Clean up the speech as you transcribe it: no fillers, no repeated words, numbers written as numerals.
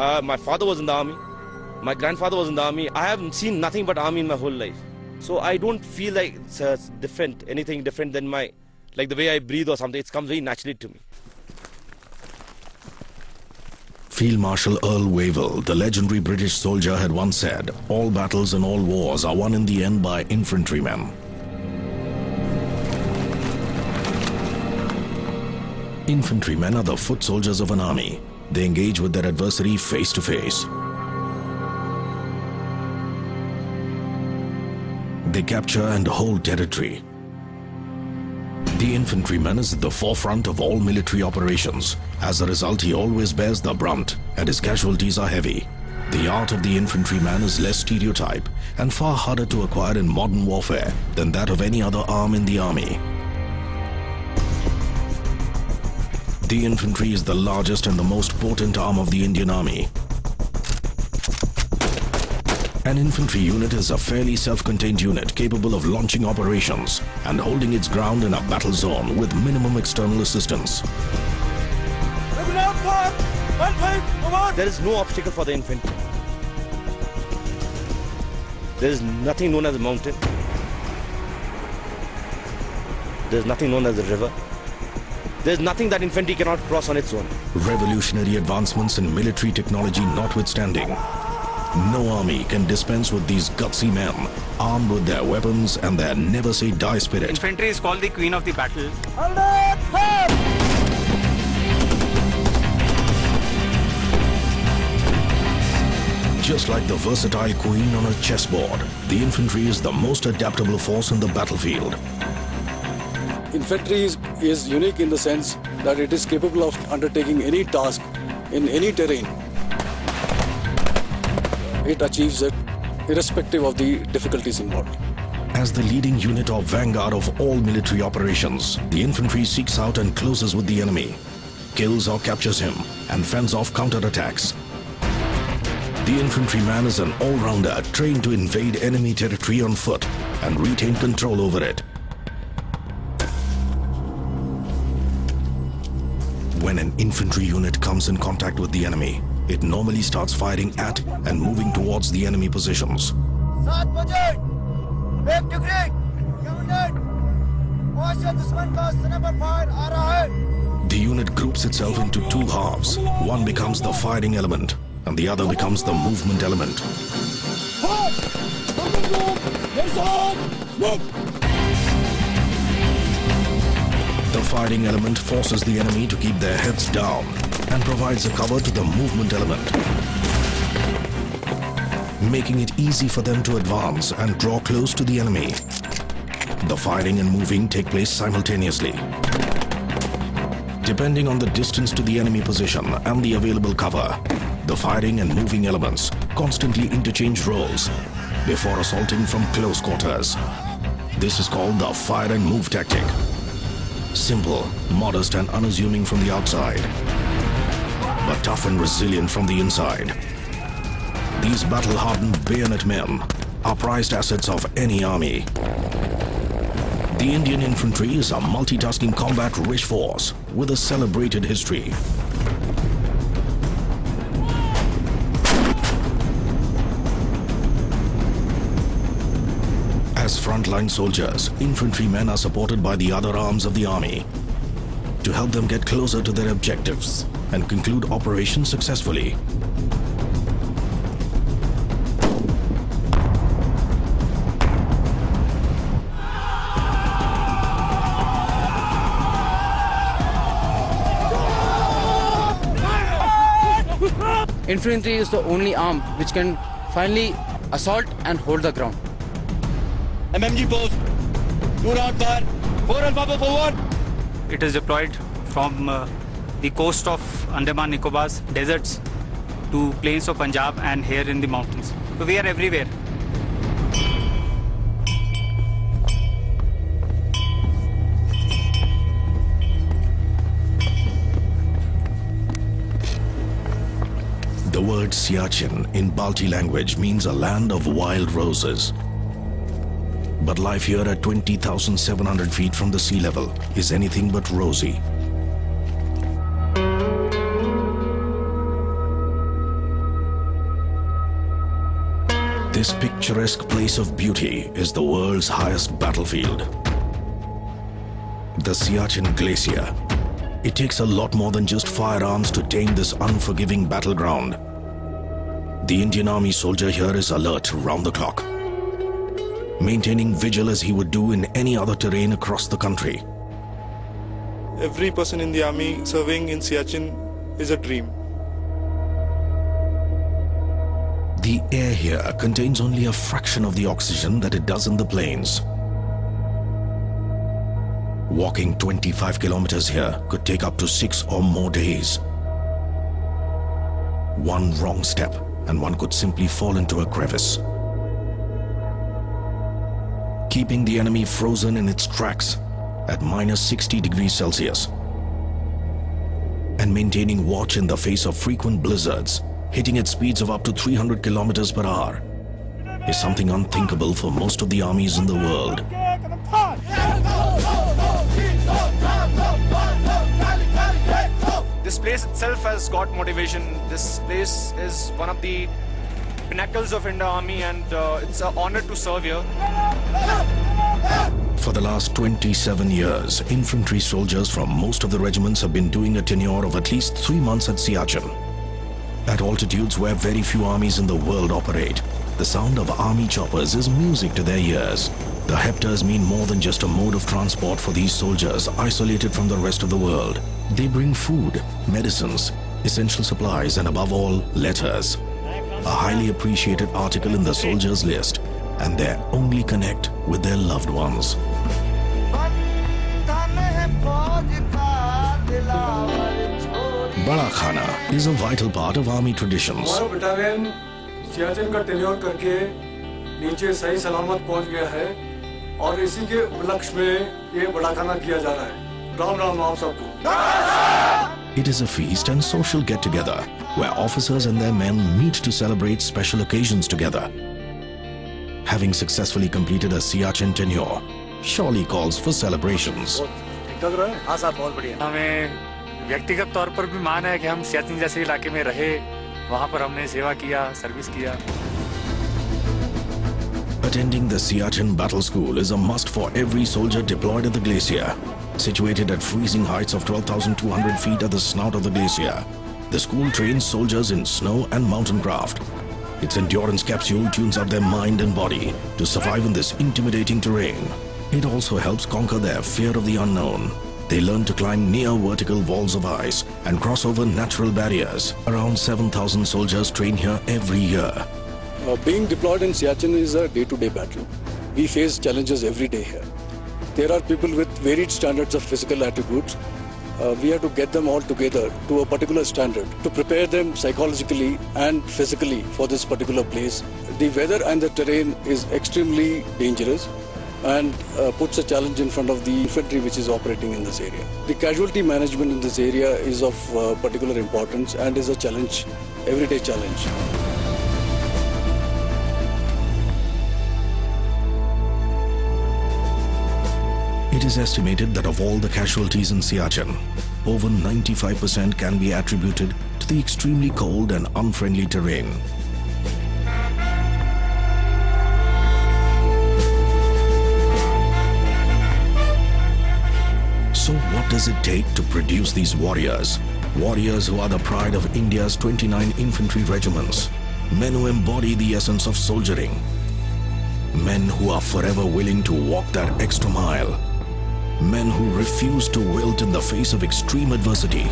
My father was in the army. My grandfather was in the army. I haven't seen nothing but army in my whole life. So I don't feel like it's different, anything different than like the way I breathe or something. It comes very naturally to me. Field-Marshal Earl Wavell, the legendary British soldier, had once said, "All battles and all wars are won in the end by infantrymen." Infantrymen are the foot soldiers of an army. They engage with their adversary face to face. They capture and hold territory. The infantryman is at the forefront of all military operations. As a result, he always bears the brunt, and his casualties are heavy. The art of the infantryman is less stereotype and far harder to acquire in modern warfare than that of any other arm in the army. The infantry is the largest and the most potent arm of the Indian Army. An infantry unit is a fairly self-contained unit capable of launching operations and holding its ground in a battle zone with minimum external assistance. There is no obstacle for the infantry. There is nothing known as a mountain. There is nothing known as a river. There is nothing that infantry cannot cross on its own. Revolutionary advancements in military technology notwithstanding, no army can dispense with these gutsy men, armed with their weapons and their never-say-die spirit. Infantry is called the queen of the battle. Just like the versatile queen on a chessboard, the infantry is the most adaptable force in the battlefield. Infantry is unique in the sense that it is capable of undertaking any task in any terrain. It achieves it irrespective of the difficulties involved. As the leading unit or vanguard of all military operations, the infantry seeks out and closes with the enemy, kills or captures him, and fends off counterattacks. The infantryman is an all-rounder trained to invade enemy territory on foot and retain control over it. When an infantry unit comes in contact with the enemy, it normally starts firing at and moving towards the enemy positions. The unit groups itself into two halves. One becomes the firing element, and the other becomes the movement element. The firing element forces the enemy to keep their heads down and provides a cover to the movement element, making it easy for them to advance and draw close to the enemy. The firing and moving take place simultaneously. Depending on the distance to the enemy position and the available cover, the firing and moving elements constantly interchange roles before assaulting from close quarters. This is called the fire and move tactic. Simple, modest and unassuming from the outside, but tough and resilient from the inside. These battle-hardened bayonet men are prized assets of any army. The Indian infantry is a multitasking combat-rich force with a celebrated history. As frontline soldiers, infantrymen are supported by the other arms of the army to help them get closer to their objectives and conclude operations successfully. Infantry is the only arm which can finally assault and hold the ground. MMG post, 2-round fire, 4 and Papa forward. It is deployed from the coast of Andaman Nicobar's deserts to plains of Punjab and here in the mountains. So we are everywhere. The word Siachen in Balti language means a land of wild roses. But life here at 20,700 feet from the sea level is anything but rosy. This picturesque place of beauty is the world's highest battlefield. The Siachen Glacier. It takes a lot more than just firearms to tame this unforgiving battleground. The Indian Army soldier here is alert round the clock, maintaining vigil as he would do in any other terrain across the country. Every person in the army serving in Siachen is a dream. The air here contains only a fraction of the oxygen that it does in the plains. Walking 25 kilometers here could take up to 6 or more days. One wrong step and one could simply fall into a crevice, keeping the enemy frozen in its tracks at -60 degrees Celsius and maintaining watch in the face of frequent blizzards, hitting at speeds of up to 300 kilometers per hour, is something unthinkable for most of the armies in the world. This place itself has got motivation. This place is one of the pinnacles of Indian Army, and it's an honor to serve here. For the last 27 years, infantry soldiers from most of the regiments have been doing a tenure of at least 3 months at Siachen. At altitudes where very few armies in the world operate, the sound of army choppers is music to their ears. The hepters mean more than just a mode of transport for these soldiers isolated from the rest of the world. They bring food, medicines, essential supplies, and above all, letters. A highly appreciated article in the soldiers' list, and their only connect with their loved ones. Bada Khana is a vital part of army traditions. हमारा battalion Siachen का tenure करके नीचे सही सलामत पहुंच गया है और इसी के उपलक्ष्य में ये बड़ा खाना किया जा रहा है। राम राम आप सबको। It is a feast and social get-together where officers and their men meet to celebrate special occasions together. Having successfully completed a Siachen tenure surely calls for celebrations. हमें व्यक्तिगत तौर पर भी मान है कि हम सियाचिन जैसे इलाके में रहे, वहाँ पर हमने सेवा किया, सर्विस किया। Attending the Siachen Battle School is a must for every soldier deployed at the glacier. Situated at freezing heights of 12,200 feet at the snout of the glacier, the school trains soldiers in snow and mountain craft. Its endurance capsule tunes up their mind and body to survive in this intimidating terrain. It also helps conquer their fear of the unknown. They learn to climb near vertical walls of ice and cross over natural barriers. Around 7,000 soldiers train here every year. Being deployed in Siachen is a day-to-day battle. We face challenges every day here. There are people with varied standards of physical attributes. We have to get them all together to a particular standard to prepare them psychologically and physically for this particular place. The weather and the terrain is extremely dangerous and puts a challenge in front of the infantry which is operating in this area. The casualty management in this area is of particular importance and is a challenge, everyday challenge. It is estimated that of all the casualties in Siachen, over 95% can be attributed to the extremely cold and unfriendly terrain. So what does it take to produce these warriors? Warriors who are the pride of India's 29 infantry regiments. Men who embody the essence of soldiering. Men who are forever willing to walk that extra mile. Men who refuse to wilt in the face of extreme adversity.